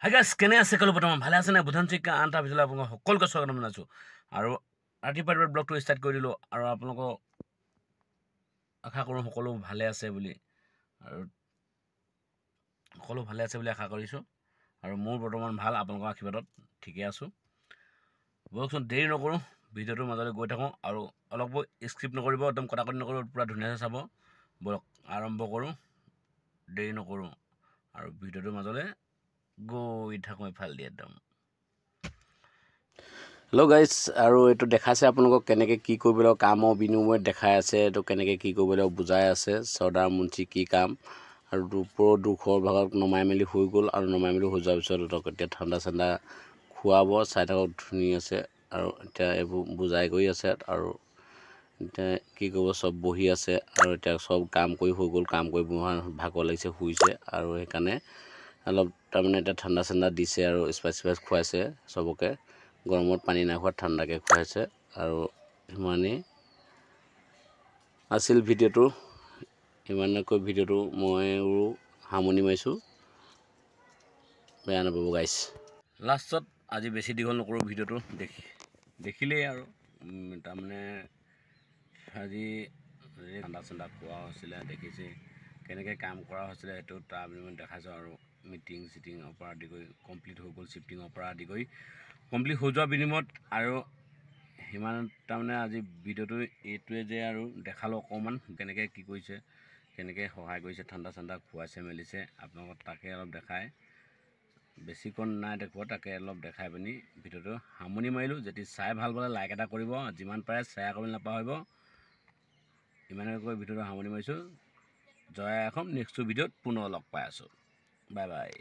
hi guys কেনে আছে সকলো বৰ্তমান ভালে আছে নে বুধান চিকা আনটা ভিতৰত আপোনালোকক সকলোকে স্বাগতম জনাইছোঁ আৰু ৰাতিপুৱা ব্লগটো ষ্টাৰ্ট কৰি দিলোঁ আৰু আপোনালোকক আশা কৰোঁ সকলো ভালে আছে বুলি আৰু সকলো ভালে আছে বুলি আশা কৰিছোঁ আৰু মোৰ বৰ্তমান ভাল আপোনালোকৰ আশীৰ্বাদত ঠিকে আছোঁ বলকচোন দেৰি নকৰোঁ ভিডিঅ'টোৰ মাজলৈ গৈ থাকোঁ আৰু অলপো স্ক্ৰিপ্ট নকৰিব একদম কটাকটি নকৰিব পূৰা ধুনীয়াকৈ চাব বলক আৰম্ভ কৰোঁ দেৰি নকৰোঁ আৰু ভিডিঅ'টোৰ মাজলৈ গৈ থাকোঁ ইফাল দি একদম হেল্ল' গাইজ আৰু এইটো দেখাইছে আপোনালোকক কেনেকৈ কি কৰিব লাগিব কামৰ বিনিময়ত দেখাই আছে এইটো কেনেকৈ কি কৰিব লাগিব বুজাই আছে চৰ্দাৰ মুঞ্চি কি কাম আৰু ওপৰৰ দুখৰ ভাগত নমাই মেলি হৈ গ'ল আৰু নমাই মেলি হৈ যোৱাৰ পিছত এতিয়া ঠাণ্ডা চাণ্ডা খুৱাব চাই থাকক ধুনীয়া আছে আৰু এতিয়া এইবোৰ বুজাই কৰি আছে আৰু এতিয়া কি কৰিব চব বহি আছে আৰু এতিয়া চব কাম কৰি হৈ গ'ল কাম কৰি ভাগৰ লাগিছে শুইছে আৰু সেইকাৰণে অলপ তাৰমানে এতিয়া ঠাণ্ডা চাণ্ডা দিছে আৰু স্পাইচ খুৱাইছে চবকে গৰমত পানী নাই খোৱা ঠাণ্ডাকৈ খুৱাইছে আৰু সিমানেই আছিল ভিডিঅ'টো ইমানকৈ ভিডিঅ'টো ময়ো সামৰণি মাৰিছোঁ বেয়া নাপাব গাইছ লাষ্টত আজি বেছি দীঘল নকৰোঁ ভিডিঅ'টো দেখিলেই আৰু তাৰমানে আজি ঠাণ্ডা চাণ্ডা খোৱা হৈছিলে দেখিছে কেনেকৈ কাম কৰা হৈছিলে সেইটো তাৰ বিনিময়ত দেখাইছোঁ আৰু মিটিং চিটিঙৰ পৰা আদি কৰি কমপ্লিট হৈ গ'ল শ্বিফ্টিঙৰ পৰা আদি কৰি কমপ্লিট হৈ যোৱাৰ বিনিময়ত আৰু সিমান তাৰমানে আজি ভিডিঅ'টো এইটোৱে যে আৰু দেখালোঁ অকণমান কেনেকৈ কি কৰিছে কেনেকৈ সহায় কৰিছে ঠাণ্ডা চাণ্ডা খুৱাইছে মেলিছে আপোনালোকক তাকে অলপ দেখায় বেছিকণ নাই দেখুৱা তাকে অলপ দেখাই পিনি ভিডিঅ'টো সামৰণি মাৰিলোঁ যদি চাই ভাল পালে লাইক এটা কৰিব যিমান পাৰে শ্বেয়াৰ কৰিবলৈ নাপাহৰিব ইমানকৈ ভিডিঅ'টো সামৰণি মাৰিছোঁ জয় অসম নেক্সট ভিডিঅ'ত পুনৰ লগ পাই আছোঁ বাই বাই